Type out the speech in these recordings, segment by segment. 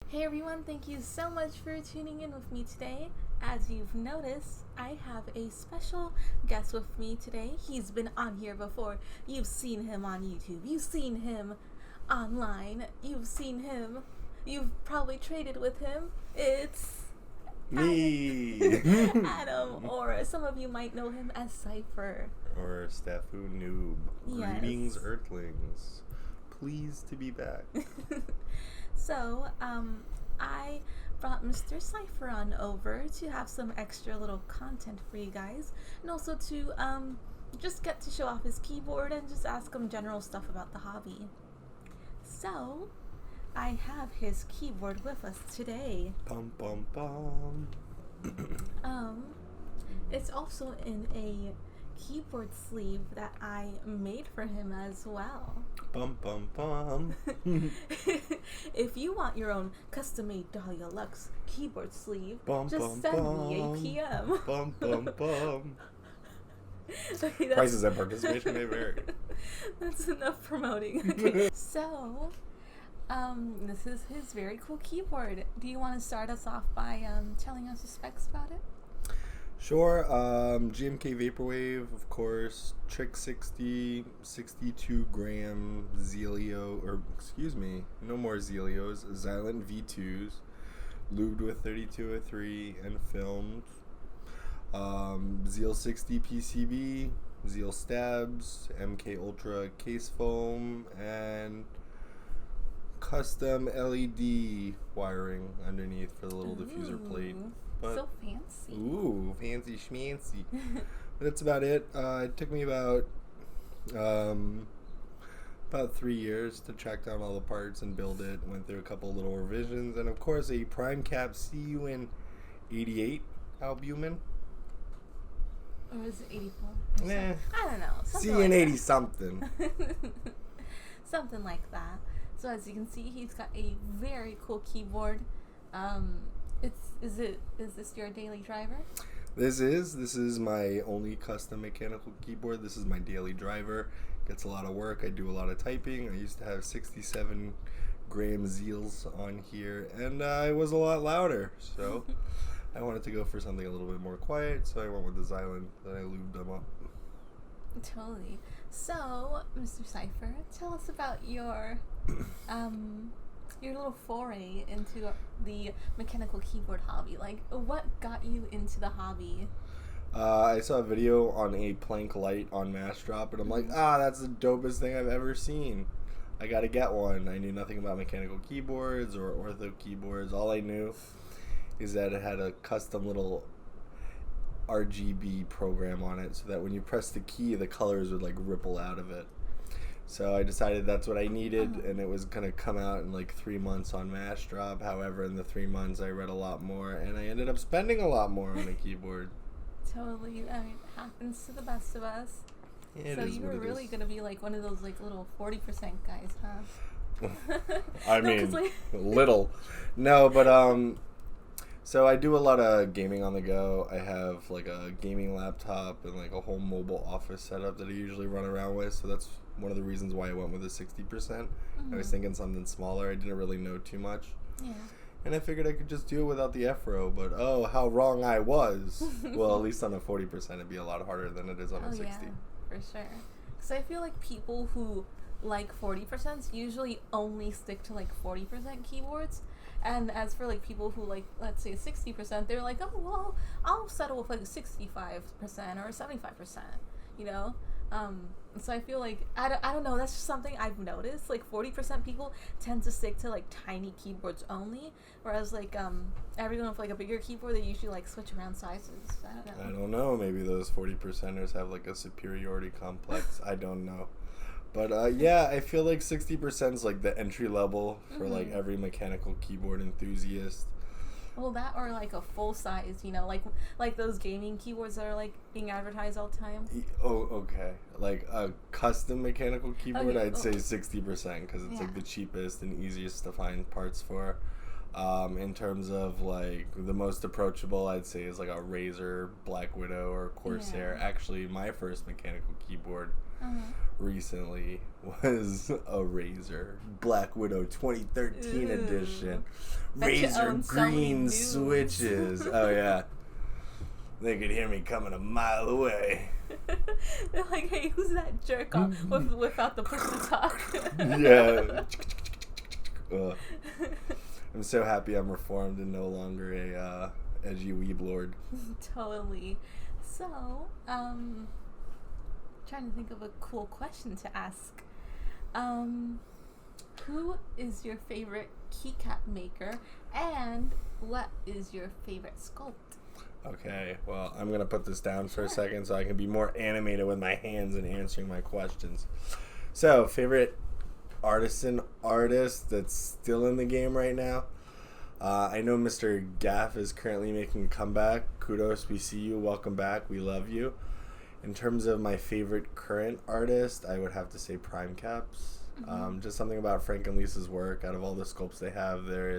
Hey everyone, thank you so much for tuning in with me today. As you've noticed, I have a special guest with me today. He's been on here before. You've seen him on YouTube. You've seen him online. You've probably traded with him. It's Me. Adam, or some of you might know him as Cipher. Or Staffu Noob. Yes. Greetings, Earthlings. Pleased to be back. So, I brought Mr. Cipher on over to have some extra little content for you guys, and also to just get to show off his keyboard and just ask him general stuff about the hobby. So, I have his keyboard with us today. Bum bum bum. It's also in a keyboard sleeve that I made for him as well. Bum bum bum. If you want your own custom-made Dahlia Lux keyboard sleeve, Bum, just bum, send bum. me a PM. Bum bum bum. Okay, Prices and participation may vary. That's enough promoting. Okay. So, this is his very cool keyboard. Do you want to start us off by telling us the specs about it? Sure. GMK Vaporwave, of course. Trick 60, 62 gram Zelio, or excuse me, no more Zelios. Xylent V2s, lubed with 3203 and filmed. Zeal 60 PCB, Zeal stabs, MK Ultra case foam, and custom LED wiring underneath for the little diffuser plate. But, so fancy. Ooh, fancy schmancy. But that's about it. It took me about 3 years to track down all the parts and build it. Went through a couple little revisions, and of course a prime cap CUN 88 albumin. Or was it 84? Nah. I don't know. CUN 80 something. Something like that. So as you can see, he's got a very cool keyboard. Is this your daily driver? This is my only custom mechanical keyboard. This is my daily driver. Gets a lot of work. I do a lot of typing. I used to have 67 gram Zeals on here, and I was a lot louder. So I wanted to go for something a little bit more quiet. So I went with the Xylent. Then I lubed them up. Totally. So, Mr. Cipher, tell us about your little foray into the mechanical keyboard hobby. Like, what got you into the hobby? I saw a video on a plank light on Mass Drop, and I'm like, that's the dopest thing I've ever seen. I gotta get one. I knew nothing about mechanical keyboards or ortho keyboards. All I knew is that it had a custom little RGB program on it, so that when you press the key, the colors would like ripple out of it. So I decided that's what I needed, and it was gonna come out in like 3 months on Mass Drop. However, in the 3 months, I read a lot more, and I ended up spending a lot more on a keyboard. Totally. I mean, it happens to the best of us. Yeah, so you were really gonna be like one of those like little 40% guys, huh? I mean, little. No, but so I do a lot of gaming on the go. I have like a gaming laptop and like a whole mobile office setup that I usually run around with. So that's one of the reasons why I went with a 60%. I was thinking something smaller. I didn't really know too much. Yeah. And I figured I could just do it without the F-row, but oh, how wrong I was. Well, at least on a 40%, it'd be a lot harder than it is on a 60. Yeah, for sure. Because I feel like people who like 40% usually only stick to like 40% keyboards. And as for like people who like, let's say 60%, they're like, oh, well, I'll settle with like 65% or 75%, you know? So I feel like, I don't know, that's just something I've noticed. Like 40% people tend to stick to like tiny keyboards only, whereas like everyone with like a bigger keyboard, they usually like switch around sizes. I don't know. Maybe those 40%ers have like a superiority complex. I don't know. But yeah, I feel like 60% is like the entry level for like every mechanical keyboard enthusiast. Well, that or like a full size, you know, like those gaming keyboards that are like being advertised all the time. Oh, okay. Like a custom mechanical keyboard, Okay. I'd say 60% because it's like the cheapest and easiest to find parts for. In terms of like the most approachable, I'd say is like a Razer, Black Widow, or Corsair. Yeah. Actually, my first mechanical keyboard recently was a Razor. Black Widow 2013 edition. Bet you Razor own so many green nudes. switches. Oh, yeah. They could hear me coming a mile away. They're like, hey, who's that jerk off without the push to talk? Yeah. I'm so happy I'm reformed and no longer a edgy weeb lord. Totally. So, trying to think of a cool question to ask. Who is your favorite keycap maker, and what is your favorite sculpt? Okay, well, I'm going to put this down for a second so I can be more animated with my hands and answering my questions. So, favorite artisan artist that's still in the game right now? I know Mr. Gaff is currently making a comeback. Kudos, we see you. Welcome back. We love you. In terms of my favorite current artist, I would have to say Prime Caps. Just something about Frank and Lisa's work. Out of all the sculpts they have, there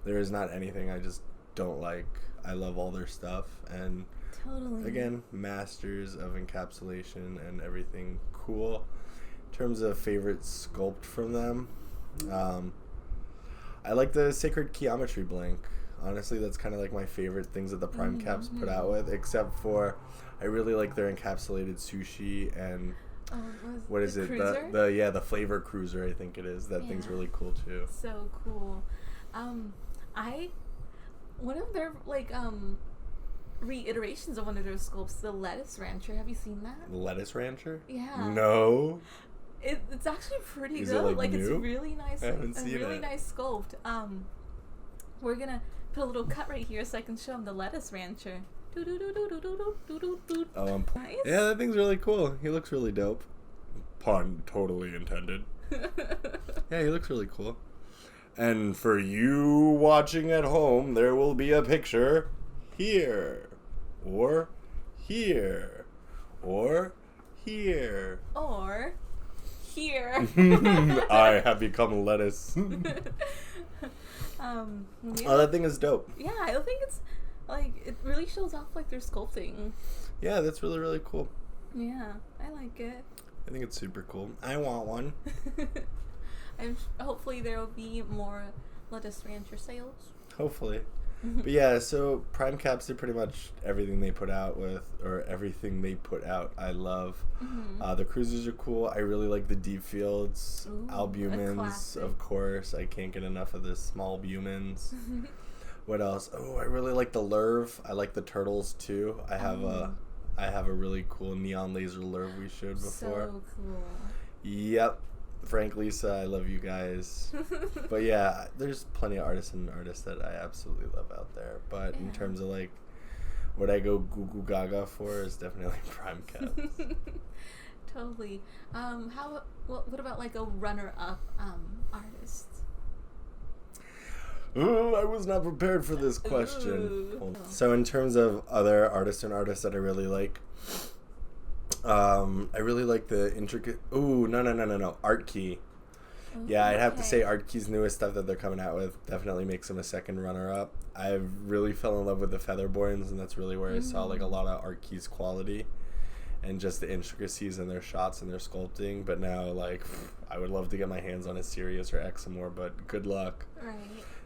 is not anything I just don't like. I love all their stuff, and Totally. again, masters of encapsulation and everything cool. In terms of favorite sculpt from them, I like the Sacred Geometry Blank. Honestly, that's kind of like my favorite things that the Prime Caps put out with, except for I really like their encapsulated sushi and what is it? Cruiser? The flavor cruiser, I think it is. That thing's really cool too. So cool. One of their reiterations of one of their sculpts, the Lettuce Rancher. Have you seen that? The Lettuce Rancher? Yeah. No. It's actually pretty Is good. it, like, it's new? really nice. I haven't seen really it. nice sculpt. We're gonna put a little cut right here so I can show them the Lettuce Rancher. Oh, Nice. yeah, that thing's really cool. He looks really dope. Pun totally intended. Yeah, he looks really cool. And for you watching at home, there will be a picture here, or here, or here. Or here. I have become lettuce. Yeah. Oh, that thing is dope. Yeah, I think it's it really shows off their sculpting. Yeah, that's really, really cool. Yeah, I like it. I think it's super cool. I want one. Hopefully there will be more Lettuce Rancher sales. Hopefully. But yeah, so Prime Caps did pretty much everything they put out I love. The cruisers are cool. I really like the deep fields. Ooh, Albumins, of course. I can't get enough of the small bumins. What else? Oh, I really like the Lurv. I like the turtles too. I have a really cool neon laser Lurv we showed before. So cool. Yep. Frank, Lisa, I love you guys. But yeah, there's plenty of artists that I absolutely love out there. But in terms of what I go goo goo gaga for is definitely Prime Caps. Totally. What about a runner-up artist? Ooh, I was not prepared for this question. So in terms of other artists that I really like, I really like the intricate. Ooh, no. Art Key. Yeah, I'd have to say Art Key's newest stuff that they're coming out with definitely makes them a second runner-up. I really fell in love with the Featherborns, and that's really where I saw a lot of Art Key's quality and just the intricacies in their shots and their sculpting. But now, I would love to get my hands on a Sirius or Examore, but good luck. Right.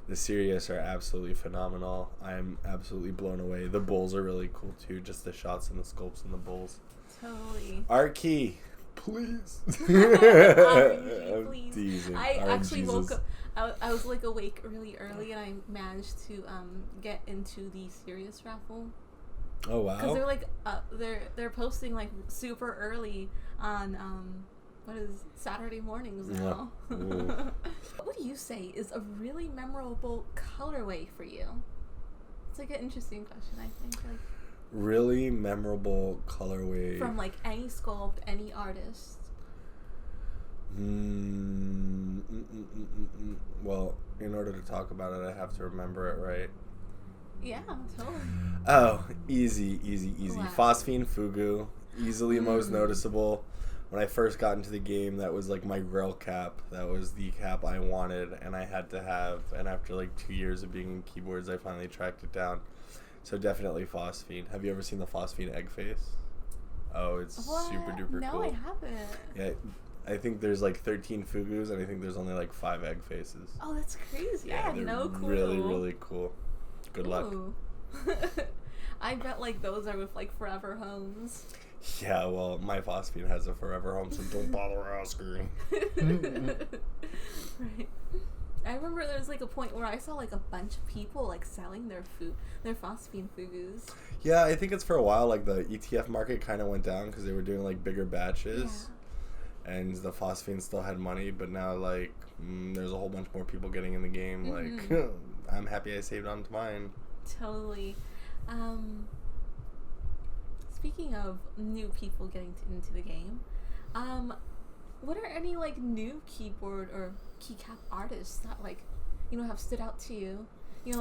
The Sirius are absolutely phenomenal. I'm absolutely blown away. The bulls are really cool too, just the shots and the sculpts and the bulls. Totally. Art Key, please. RNG, please. Teasing. I actually Jesus. woke up. I was awake really early, and I managed to get into the Sirius raffle. Oh wow. Because they're posting super early on what is Saturday mornings now. Yeah. What do you say is a really memorable colorway for you? It's an interesting question, I think. Really memorable colorway From any sculpt, any artist. Well, in order to talk about it, I have to remember it right. Yeah, totally. Oh, easy. Wow. Phosphine Fugu, easily most noticeable. When I first got into the game, that was my Grail cap. That was the cap I wanted and I had to have. And after 2 years of being in keyboards, I finally tracked it down. So definitely Phosphine. Have you ever seen the Phosphine egg face? Oh, it's super duper no, cool. I haven't. Yeah, I think there's like 13 fugus, and I think there's only like 5 egg faces. Oh, that's crazy. I had no clue. Really, really cool. Good luck. I bet like those are with like forever homes. Yeah, well, my phosphine has a forever home, so don't bother asking. Right. I remember there was like a point where I saw like a bunch of people like selling their phosphine fugus. Yeah, I think it's for a while like the ETF market kind of went down because they were doing like bigger batches, and the phosphine still had money. But now like there's a whole bunch more people getting in the game. Mm-hmm. Like I'm happy I saved on to mine. Totally. Speaking of new people getting into the game, what are any like new keyboard or keycap artists that like have stood out to you?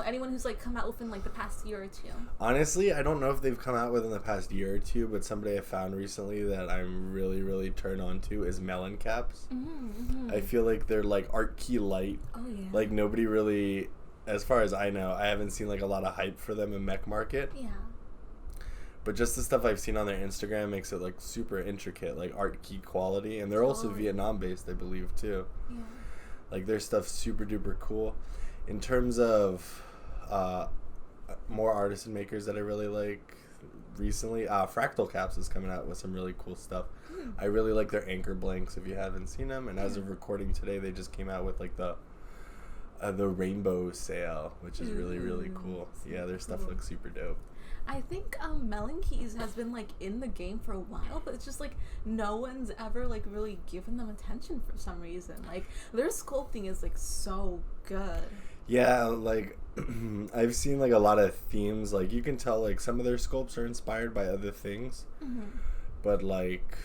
Anyone who's like come out within like the past year or two. Honestly, I don't know if they've come out within the past year or two, but somebody I found recently that I'm really, really turned on to is Melon Caps. Mm-hmm. I feel like they're like art key light. Oh yeah. Like nobody really, as far as I know, I haven't seen like a lot of hype for them in mech market. Yeah. But just the stuff I've seen on their Instagram makes it like super intricate, like art key quality, and they're also Vietnam based, I believe, too. Yeah. Like their stuff's super duper cool. In terms of more artisan makers that I really like recently, Fractal Caps is coming out with some really cool stuff. I really like their anchor blanks if you haven't seen them. And as of recording today, they just came out with like the rainbow sail, which is really, really cool. Yeah, their stuff looks super dope. I think Melon Keys has been like in the game for a while, but it's just like no one's ever like really given them attention for some reason. Like their sculpting is like so good. Yeah, like I've seen like a lot of themes. Like you can tell like some of their sculpts are inspired by other things, but like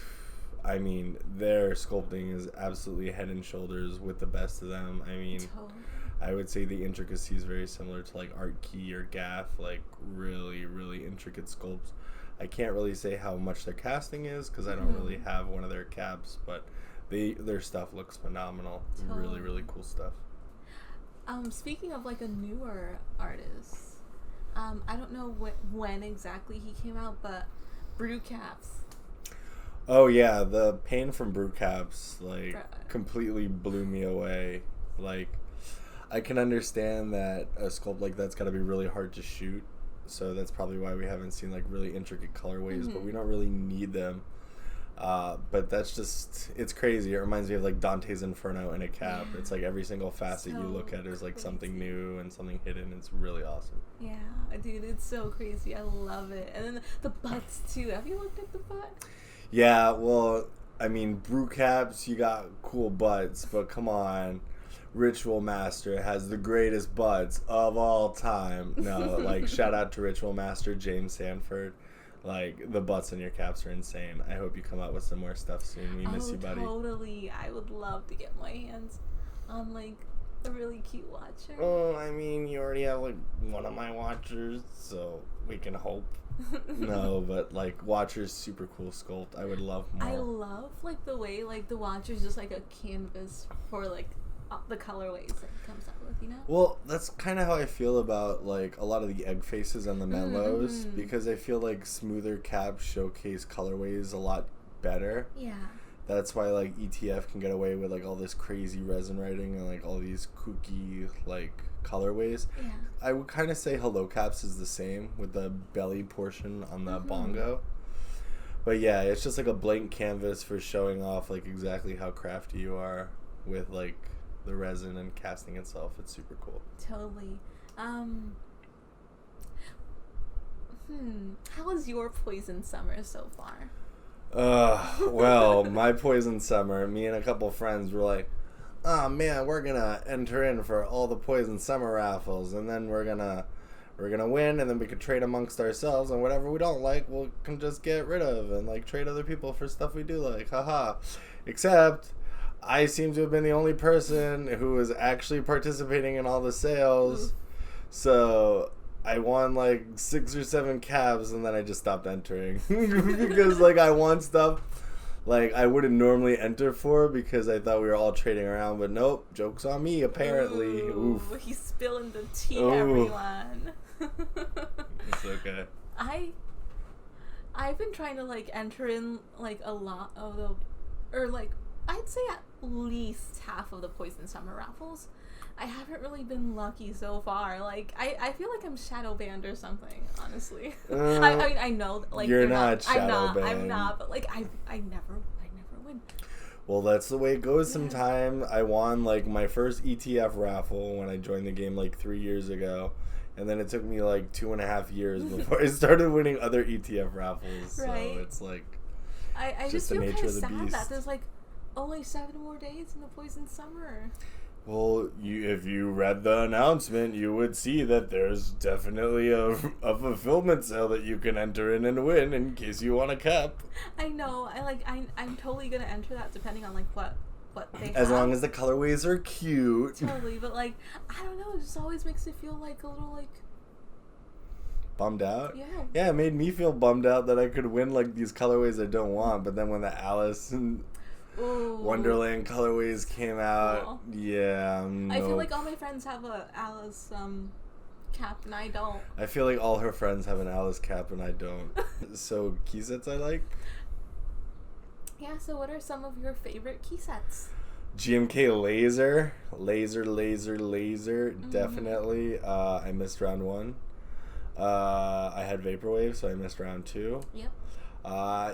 I mean their sculpting is absolutely head and shoulders with the best of them. I mean. Totally. I would say the intricacy is very similar to like Art Key or Gaff, like really, really intricate sculpts. I can't really say how much their casting is because I don't really have one of their caps, but their stuff looks phenomenal. Totally. Really, really cool stuff. Speaking of like a newer artist, I don't know when exactly he came out, but Brew Caps. Oh yeah, the pain from Brew Caps like completely blew me away. Like I can understand that a sculpt like that's got to be really hard to shoot, so that's probably why we haven't seen like really intricate colorways, but we don't really need them. But that's just, it's crazy. It reminds me of like Dante's Inferno in a cap. It's like every single facet you look at is like something new and something hidden. It's really awesome. Yeah, dude, it's so crazy. I love it. And then the butts too. Have you looked at the butt? Yeah, well, I mean, Brew Caps, you got cool butts, but come on. Ritual Master has the greatest butts of all time. No, like shout out to Ritual Master James Sanford. Like the butts in your caps are insane. I hope you come out with some more stuff soon. We miss you, buddy. Totally. I would love to get my hands on like a really cute watcher. Oh, I mean, you already have like one of my watchers, so we can hope. No, but like watcher's super cool sculpt. I would love more. I love like the way like the watcher's just like a canvas for like the colorways that it comes out with, Well, that's kind of how I feel about like a lot of the egg faces and the mellows, because I feel like smoother caps showcase colorways a lot better. Yeah. That's why like ETF can get away with like all this crazy resin writing and like all these kooky like colorways. Yeah. I would kind of say Hello Caps is the same with the belly portion on the bongo. But yeah, it's just like a blank canvas for showing off like exactly how crafty you are with like the resin and casting itself. It's super cool. Totally. How was your Poison Summer so far? Well, my Poison Summer, me and a couple friends were like, oh man, we're gonna enter in for all the Poison Summer raffles, and then we're gonna win, and then we could trade amongst ourselves, and whatever we don't like, we can just get rid of, and like trade other people for stuff we do like, haha. Except I seem to have been the only person who was actually participating in all the sales. So I won like 6 or 7 cabs, and then I just stopped entering because like I won stuff like I wouldn't normally enter for because I thought we were all trading around, but nope, joke's on me apparently. Ooh, he's spilling the tea, everyone. It's okay. I've been trying to like enter in like a lot of the, or like I'd say at least half of the Poison Summer raffles. I haven't really been lucky so far. Like, I feel like I'm shadow banned or something, honestly. I mean, I know, like, you're not shadow banned. I'm not, but, like, I never win. Well, that's the way it goes sometime. I won, like, my first ETF raffle when I joined the game, like, 3 years ago. And then it took me, like, 2.5 years before I started winning other ETF raffles. Right. So it's, like, I just just the feel nature kind of of the sad beast. that there's, like, only 7 more days in the Poison Summer. Well, if you read the announcement, you would see that there's definitely a fulfillment sale that you can enter in and win in case you want a cap. I know. I'm totally gonna enter that depending on, like, what they have. As long as the colorways are cute. Totally, but, like, I don't know. It just always makes it feel like a little, like... Bummed out? Yeah. Yeah, it made me feel bummed out that I could win, like, these colorways I don't want, but then when the Alice and Ooh. Wonderland colorways came out, Cool. yeah, I feel like all my friends have a Alice cap and I don't. I feel like all her friends have an Alice cap and I don't. So, key sets I like? Yeah, so what are some of your favorite key sets? GMK Laser, definitely. I missed round 1. I had Vaporwave, so I missed round 2. Yep.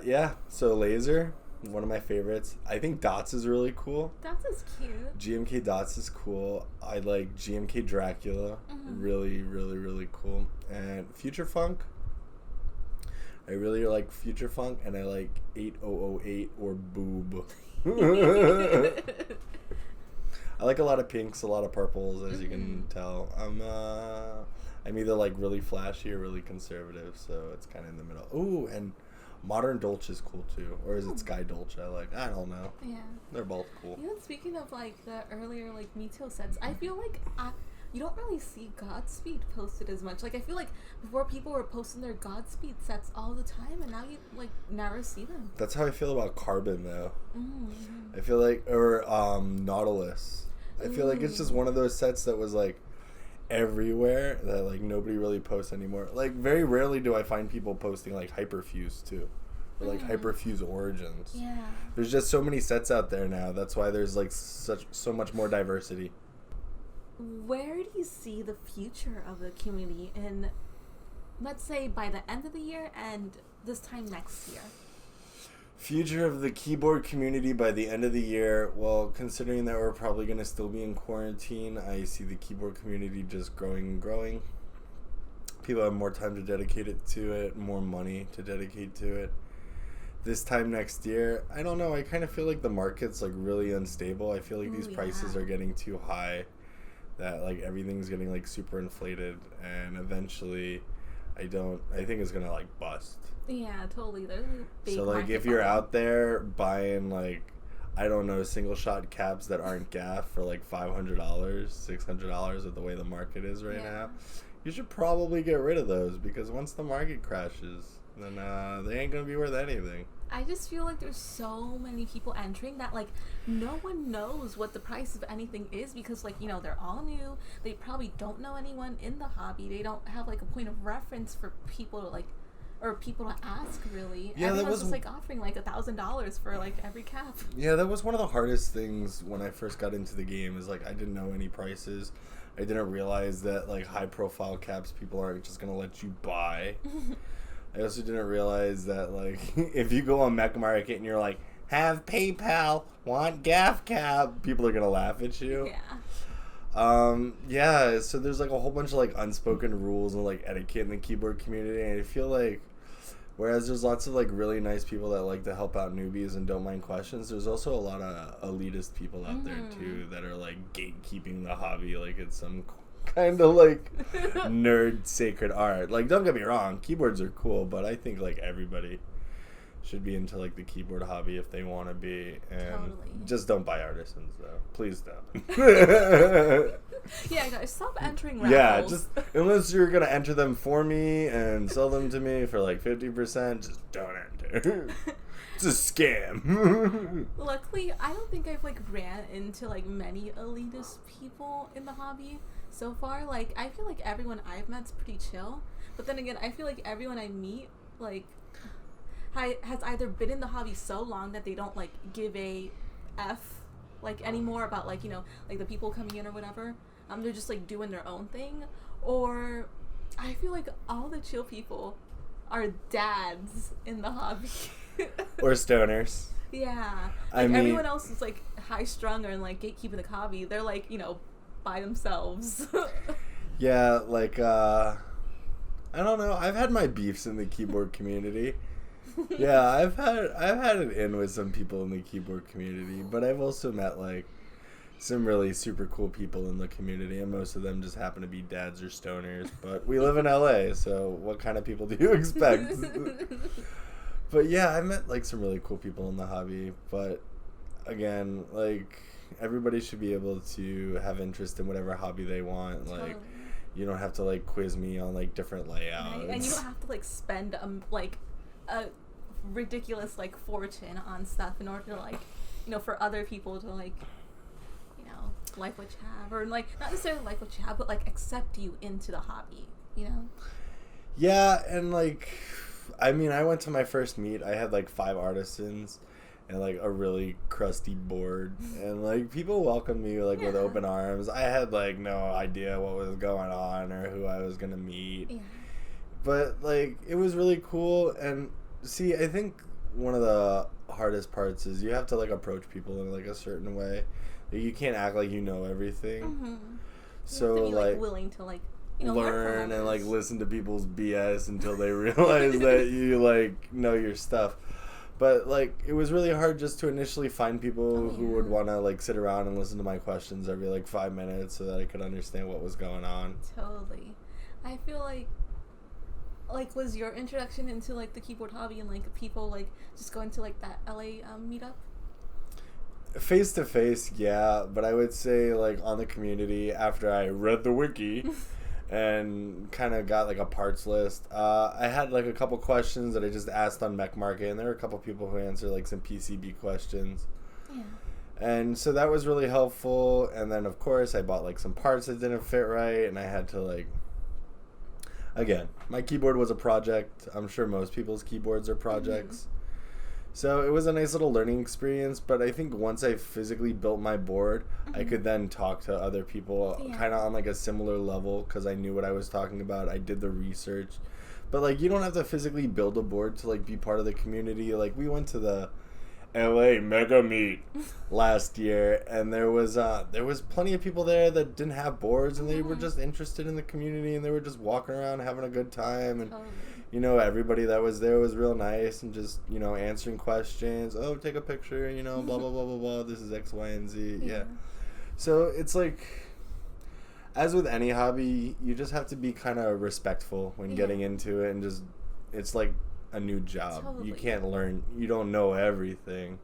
Yeah, so Laser, one of my favorites. I think Dots is really cool. Dots is cute. GMK Dots is cool. I like GMK Dracula. Really, really, really cool. And Future Funk. I really like Future Funk, and I like 8008 or Boob. I like a lot of pinks, a lot of purples, as you can tell. I'm either like really flashy or really conservative, so it's kind of in the middle. Ooh, and Modern Dolce is cool too, or is it Sky Dolce? I don't know. Yeah. They're both cool. You know, speaking of like the earlier like Meteo sets, I feel like you don't really see Godspeed posted as much. Like I feel like before people were posting their Godspeed sets all the time, and now you like never see them. That's how I feel about Carbon though. Mm-hmm. I feel like, or Nautilus. I feel like it's just one of those sets that was like everywhere that like nobody really posts anymore. Like very rarely do I find people posting like Hyperfuse too, or like Hyperfuse Origins. Yeah. There's just so many sets out there now. That's why there's like so much more diversity. Where do you see the future of the community in, let's say, by the end of the year and this time next year? Future of the keyboard community by the end of the year, well, considering that we're probably going to still be in quarantine, I see the keyboard community just growing and growing. People have more time to dedicate it to it, more money to dedicate to it. This time next year, I don't know, I kind of feel like the market's like really unstable. I feel like these prices are getting too high, that like everything's getting like super inflated, and eventually I think it's gonna like bust. Yeah, totally. There's a big So like if you're out there buying like, I don't know, single shot caps that aren't gaff for like $500, $600 with the way the market is right now, you should probably get rid of those, because once the market crashes, then they ain't gonna be worth anything. I just feel like there's so many people entering that like no one knows what the price of anything is, because like, you know, they're all new. They probably don't know anyone in the hobby. They don't have like a point of reference for people to like, or people to ask really. Yeah, everyone's just like offering like $1,000 for like every cap. Yeah, that was one of the hardest things when I first got into the game, is like I didn't know any prices. I didn't realize that like high profile caps people aren't just gonna let you buy. I also didn't realize that like if you go on Mech Market and you're like, have PayPal, want gaff cap, people are gonna laugh at you. Yeah. So there's like a whole bunch of like unspoken rules and like etiquette in the keyboard community, and I feel like whereas there's lots of like really nice people that like to help out newbies and don't mind questions, there's also a lot of elitist people out there too that are like gatekeeping the hobby like it's some kind of like nerd sacred art. Like, don't get me wrong, keyboards are cool, but I think like everybody should be into like the keyboard hobby if they want to be, and just don't buy artisans though. Please don't. Yeah, guys, stop entering raffles. Yeah, just unless you're gonna enter them for me and sell them to me for like 50%, just don't enter. It's a scam. Luckily, I don't think I've like ran into like many elitist people in the hobby so far. Like, I feel like everyone I've met's pretty chill, but then again, I feel like everyone I meet like has either been in the hobby so long that they don't like give a F like anymore about like, you know, like the people coming in or whatever. They're just like doing their own thing. Or I feel like all the chill people are dads in the hobby. Or stoners. Yeah. I Like mean, everyone else is like high strung and like gatekeeping the hobby. They're like, you know, by themselves. yeah, like I don't know. I've had my beefs in the keyboard community. Yeah, I've had it in with some people in the keyboard community, but I've also met like some really super cool people in the community, and most of them just happen to be dads or stoners. But we live in LA, so what kind of people do you expect? But yeah, I met like some really cool people in the hobby, but again, like everybody should be able to have interest in whatever hobby they want. Like you don't have to like quiz me on like different layouts. Right? And you don't have to like spend like a ridiculous like fortune on stuff in order to like, you know, for other people to like, you know, like what you have, or like not necessarily like what you have, but like accept you into the hobby, you know? Yeah, and like I mean, I went to my first meet. I had like 5 artisans and like a really crusty board, and like people welcomed me like with open arms. I had like no idea what was going on or who I was gonna meet, but like it was really cool. And see, I think one of the hardest parts is you have to like approach people in like a certain way. Like, you can't act like you know everything. Mm-hmm. So you have to be, like willing to like, you know, learn and like listen to people's BS until they realize that you like know your stuff. But like it was really hard just to initially find people who would want to like sit around and listen to my questions every like 5 minutes so that I could understand what was going on. Totally. I feel like was your introduction into like the keyboard hobby and like people like just going to like that LA meetup? Face to face, yeah, but I would say like on the community after I read the wiki and kind of got like a parts list. I had like a couple questions that I just asked on Mech Market, and there were a couple people who answered like some PCB questions. Yeah. And so that was really helpful. And then of course I bought like some parts that didn't fit right, and I had to like, again, my keyboard was a project. I'm sure most people's keyboards are projects. Mm-hmm. So it was a nice little learning experience, but I think once I physically built my board, I could then talk to other people kind of on like a similar level because I knew what I was talking about. I did the research. But like you don't have to physically build a board to like be part of the community. Like we went to the LA Mega Meet last year, and there was plenty of people there that didn't have boards, and they were just interested in the community, and they were just walking around having a good time. And you know, everybody that was there was real nice and just, you know, answering questions. Oh, take a picture, you know, blah, blah, blah, blah, blah. This is X, Y, and Z. Yeah. So it's like, as with any hobby, you just have to be kind of respectful when getting into it, and just, it's like a new job. Totally. You can't learn, you don't know everything.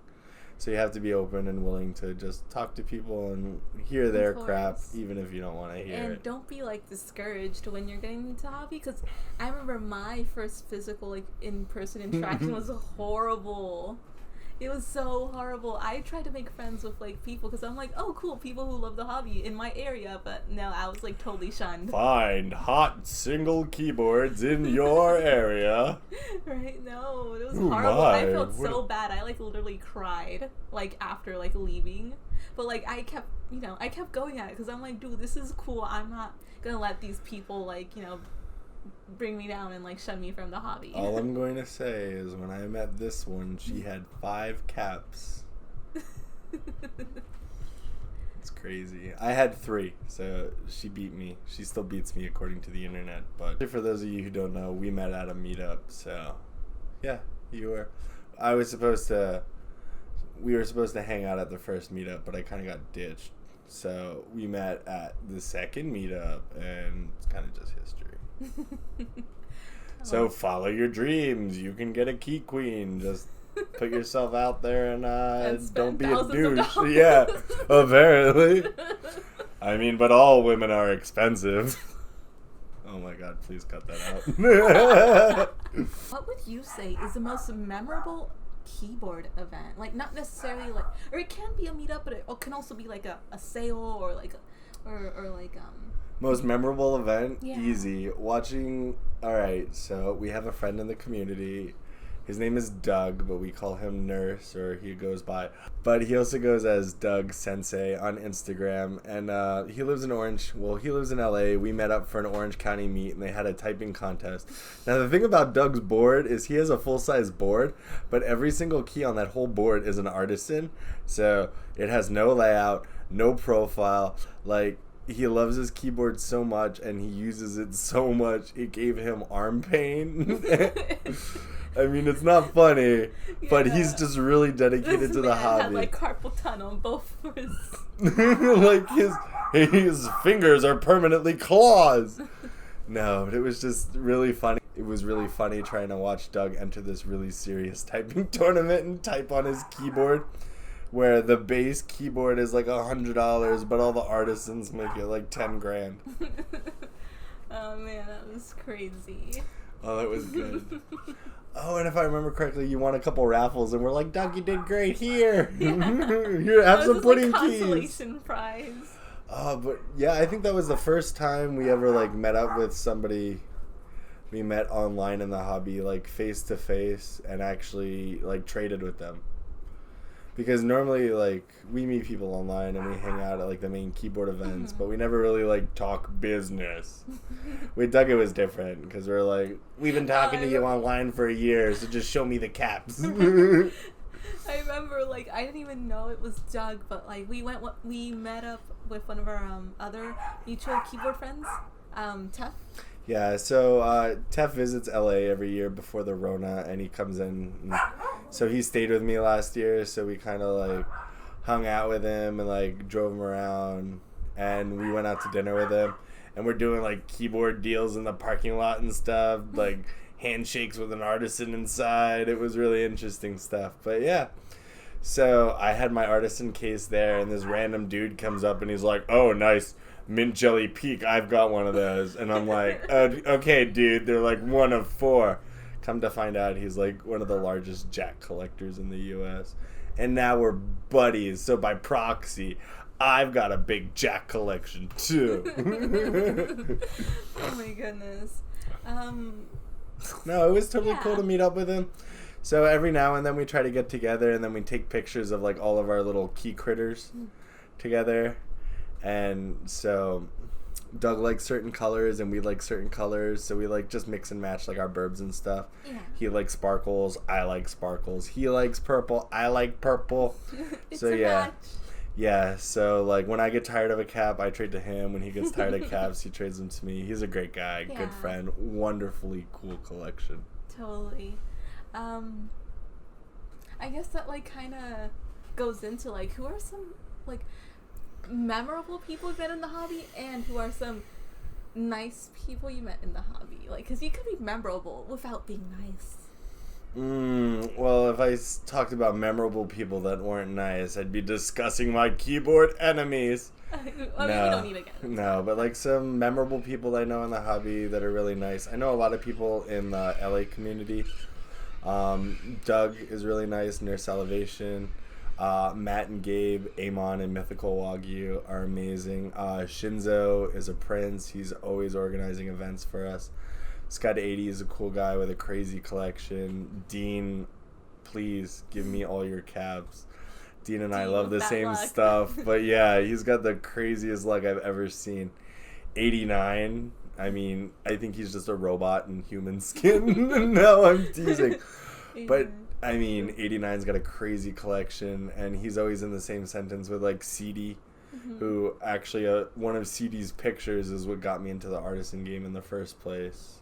So you have to be open and willing to just talk to people and hear their crap, even if you don't want to hear it. And don't be like discouraged when you're getting into hobby, because I remember my first physical like in-person interaction was horrible. It was so horrible. I tried to make friends with like people because I'm like, oh cool, people who love the hobby in my area, but no, I was like totally shunned. Find hot single keyboards in your area. Right? No, it was horrible. I felt so bad. I like literally cried like after like leaving, but like I kept going at it because I'm like, dude, this is cool. I'm not gonna let these people like, you know, bring me down and like shun me from the hobby. All I'm going to say is when I met this one, she had 5 caps. It's crazy. I had 3, so she beat me. She still beats me according to the internet. But for those of you who don't know, we met at a meetup. So yeah, you were. We were supposed to hang out at the first meetup, but I kind of got ditched. So we met at the second meetup, and it's kind of just history. So follow your dreams. You can get a key queen. Just put yourself out there and don't be a douche. Yeah, apparently. I mean, but all women are expensive. Oh my god, please cut that out. What would you say is the most memorable keyboard event? Like, not necessarily like, or it can be a meetup, but it can also be like a sale or like most memorable event? Yeah. Easy. Watching, alright, so we have a friend in the community. His name is Doug, but we call him Nurse, or he goes by But he also goes as Doug Sensei on Instagram, and he lives in Orange. Well, he lives in LA. We met up for an Orange County meet, and they had a typing contest. Now, the thing about Doug's board is he has a full-size board, but every single key on that whole board is an artisan. So it has no layout, no profile. Like, he loves his keyboard so much, and he uses it so much, it gave him arm pain. I mean, it's not funny, but he's just really dedicated to the hobby. Had, like, carpal tunnel on both of his like, his fingers are permanently claws. No, but it was just really funny. It was really funny trying to watch Doug enter this really serious typing tournament and type on his keyboard, where the base keyboard is like $100, but all the artisans make it like 10 grand. Oh man, that was crazy. Oh, that was good. Oh, and if I remember correctly, you won a couple raffles, and we're like, Doug, you did great. Here, here, have some pudding keys. Consolation prize. Oh, but yeah, I think that was the first time we ever like met up with somebody we met online in the hobby, like face to face, and actually like traded with them. Because normally, like, we meet people online and we hang out at, like, the main keyboard events, but we never really, like, talk business. With Doug, it was different, because we're like, we've been talking to you online for a year, so just show me the caps. I remember, like, I didn't even know it was Doug, but, like, we met up with one of our other mutual keyboard friends, Tef. Yeah, so Tef visits LA every year before the Rona, and he comes in. So he stayed with me last year, so we kind of like hung out with him and like drove him around, and we went out to dinner with him, and we're doing like keyboard deals in the parking lot and stuff, like handshakes with an artisan inside. It was really interesting stuff. But yeah, so I had my artisan case there, and this random dude comes up and he's like, "Oh, nice. Mint Jelly Peak, I've got one of those." And I'm like, okay, dude, they're like one of 4. Come to find out, he's like one of the largest Jack collectors in the U.S. And now we're buddies, so by proxy, I've got a big Jack collection too. Oh my goodness. No, it was totally cool to meet up with him. So every now and then we try to get together, and then we take pictures of like all of our little key critters together. And so Doug likes certain colors and we like certain colors, so we like just mix and match like our burbs and stuff. Yeah. He likes sparkles, I like sparkles. He likes purple, I like purple. It's so a match. Yeah, so like when I get tired of a cap, I trade to him. When he gets tired of caps, he trades them to me. He's a great guy, good friend, wonderfully cool collection. Totally. I guess that like kind of goes into like who are some like memorable people you've met in the hobby, and who are some nice people you met in the hobby? Like, because you could be memorable without being nice. Well, if I talked about memorable people that weren't nice, I'd be discussing my keyboard enemies. We don't need to get into No, but like some memorable people I know in the hobby that are really nice. I know a lot of people in the LA community. Doug is really nice near Salivation. Matt and Gabe, Amon and Mythical Wagyu are amazing. Shinzo is a prince. He's always organizing events for us. Scott 80 is a cool guy with a crazy collection. Dean, please give me all your cabs. Dean and I love the same stuff. But yeah, he's got the craziest luck I've ever seen. 89, I mean, I think he's just a robot in human skin. No, I'm teasing. But I mean, 89's got a crazy collection, and he's always in the same sentence with like CD, who actually one of CD's pictures is what got me into the artisan game in the first place.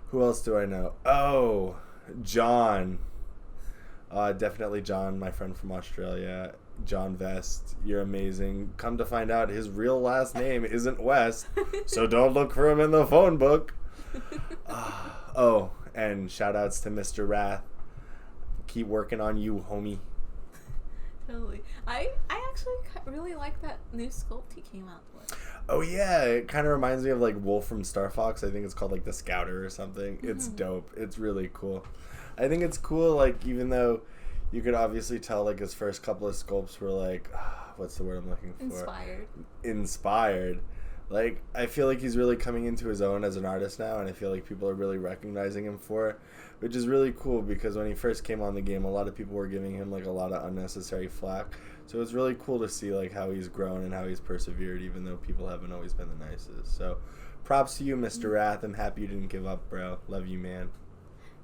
Who else do I know? Oh, John. Definitely John, my friend from Australia. John Vest, you're amazing. Come to find out, his real last name isn't West, so don't look for him in the phone book. Oh, and shout outs to Mr. Wrath. Keep working on you, homie. Totally. I actually really like that new sculpt he came out with. Oh yeah, it kind of reminds me of like Wolf from Star Fox. I think it's called like the Scouter or something. It's dope. It's really cool. I think it's cool, like, even though you could obviously tell like his first couple of sculpts were like, what's the word I'm looking for? Inspired. Inspired. Like, I feel like he's really coming into his own as an artist now, and I feel like people are really recognizing him for it, which is really cool because when he first came on the game, a lot of people were giving him, like, a lot of unnecessary flack. So it's really cool to see, like, how he's grown and how he's persevered, even though people haven't always been the nicest. So props to you, Mr. Wrath. I'm happy you didn't give up, bro. Love you, man.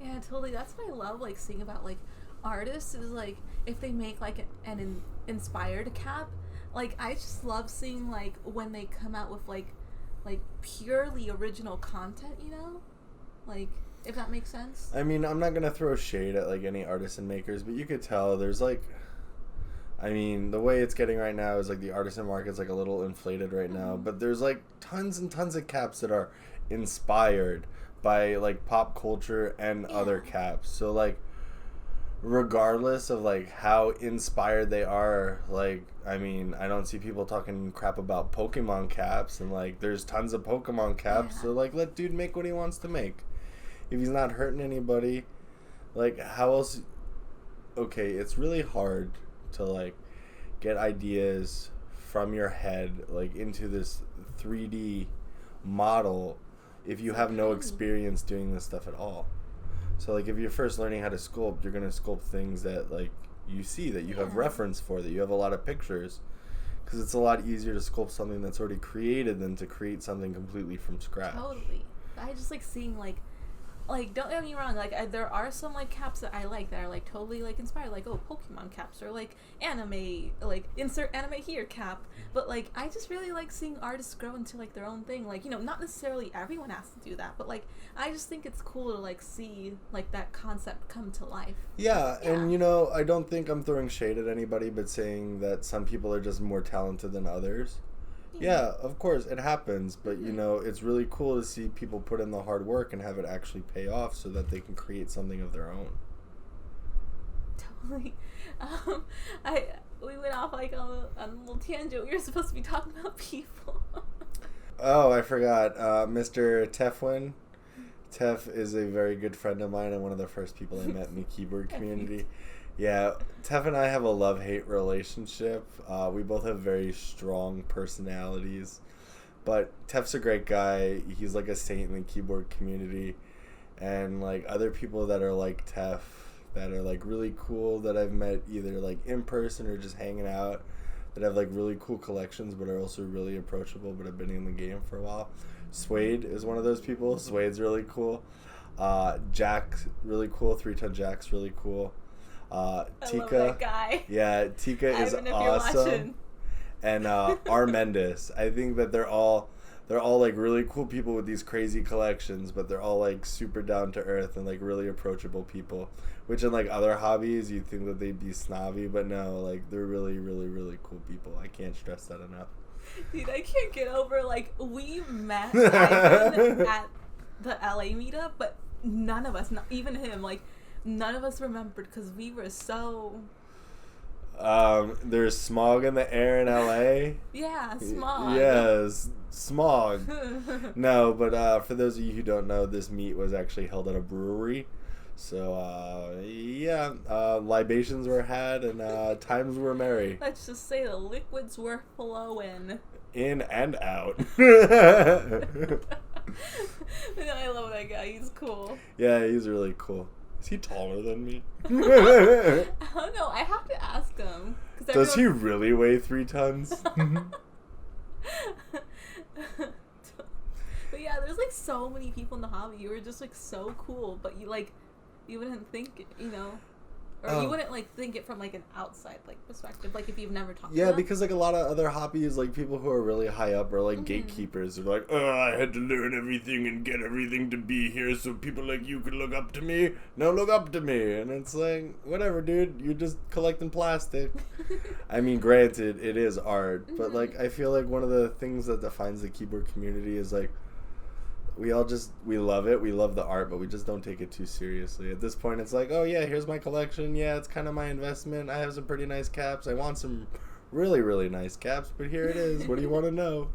Yeah, totally. That's what I love, like, seeing about, like, artists is, like, if they make, like, an inspired cap, like, I just love seeing, like, when they come out with, like, purely original content, you know? Like, if that makes sense. I mean, I'm not going to throw shade at, like, any artisan makers, but you could tell there's, like, I mean, the way it's getting right now is, like, the artisan market's, like, a little inflated right now, but there's, like, tons and tons of caps that are inspired by, like, pop culture and other caps. So, like, regardless of, like, how inspired they are, like, I mean, I don't see people talking crap about Pokemon caps, and, like, there's tons of Pokemon caps, so, like, let dude make what he wants to make. If he's not hurting anybody, like, how else? Okay, it's really hard to, like, get ideas from your head, like, into this 3D model if you have no experience doing this stuff at all. So, like, if you're first learning how to sculpt, you're going to sculpt things that, like, you see, that you have reference for, that you have a lot of pictures. Because it's a lot easier to sculpt something that's already created than to create something completely from scratch. Totally. I just like seeing, like, don't get me wrong, like, there are some, like, caps that I like that are, like, totally, like, inspired, like, oh, Pokemon caps, or, like, anime, like, insert anime here cap, but, like, I just really like seeing artists grow into, like, their own thing, like, you know, not necessarily everyone has to do that, but, like, I just think it's cool to, like, see, like, that concept come to life. Yeah, and, you know, I don't think I'm throwing shade at anybody, but saying that some people are just more talented than others. Yeah, of course, it happens, but, you know, it's really cool to see people put in the hard work and have it actually pay off so that they can create something of their own. Totally. We went off, like, on a little tangent. We were supposed to be talking about people. Oh, I forgot. Mr. Tefwin. Tef is a very good friend of mine and one of the first people I met in the keyboard community. Yeah, Tef and I have a love-hate relationship. We both have very strong personalities. But Tef's a great guy. He's like a saint in the keyboard community. And, like, other people that are like Tef, that are, like, really cool, that I've met either, like, in person or just hanging out, that have, like, really cool collections but are also really approachable but have been in the game for a while. Suede is one of those people. Suede's really cool. Jack's really cool. 3-Ton Jack's really cool. Tika, I love that guy. Yeah, Tika is awesome. And Armendis. I think that they're all like really cool people with these crazy collections, but they're all like super down to earth and like really approachable people. Which in like other hobbies you'd think that they'd be snobby, but no, like they're really, really, really cool people. I can't stress that enough. Dude, I can't get over, like, we met Ivan at the LA meetup, but none of us, not even him, like, none of us remembered because we were so... There's smog in the air in LA. Yeah, smog. Yes, smog. No, but for those of you who don't know, this meet was actually held at a brewery. So, yeah, libations were had and times were merry. Let's just say the liquids were flowing. In and out. I love that guy. He's cool. Yeah, he's really cool. Is he taller than me? I don't know. I have to ask him. Does he really weigh 3 tons? But yeah, there's like so many people in the hobby who are just like so cool, but you wouldn't think it, you know, or you wouldn't like think it from like an outside like perspective, like if you've never talked to them. Yeah, because like a lot of other hobbies, like people who are really high up are like gatekeepers. They're like, oh, I had to learn everything and get everything to be here so people like you could look up to me. No, look up to me. And it's like, whatever, dude. You're just collecting plastic. I mean, granted, it is art, but like I feel like one of the things that defines the keyboard community is like we love it. We love the art, but we just don't take it too seriously. At this point, it's like, oh yeah, here's my collection. Yeah, it's kind of my investment. I have some pretty nice caps. I want some really, really nice caps, but here it is. What do you want to know?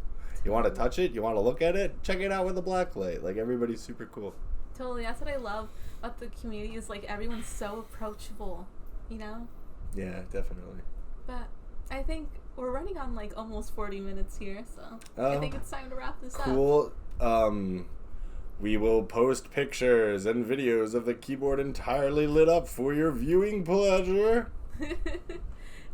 You want to touch it? You want to look at it? Check it out with a black light. Like, everybody's super cool. Totally. That's what I love about the community is, like, everyone's so approachable, you know? Yeah, definitely. But I think We're running on like almost 40 minutes here, so I think it's time to wrap this up. Cool. We will post pictures and videos of the keyboard entirely lit up for your viewing pleasure.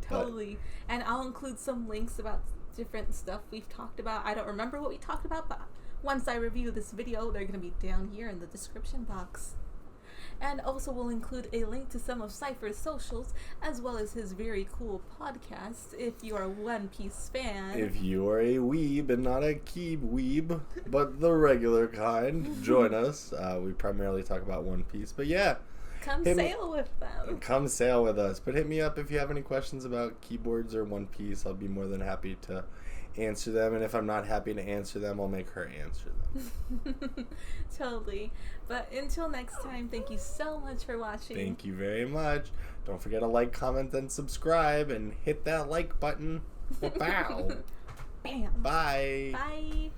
Totally. And I'll include some links about different stuff we've talked about. I don't remember what we talked about, but once I review this video, they're going to be down here in the description box. And also we'll include a link to some of Cypher's socials, as well as his very cool podcast, if you are a One Piece fan. If you are a weeb and not a keeb weeb, but the regular kind, join us. We primarily talk about One Piece, but yeah. Come sail with them. Come sail with us. But hit me up if you have any questions about keyboards or One Piece. I'll be more than happy to answer them. And if I'm not happy to answer them, I'll make her answer them. Totally. But until next time, thank you so much for watching. Thank you very much. Don't forget to like, comment, and subscribe. And hit that like button. Wow. Bam. Bye. Bye.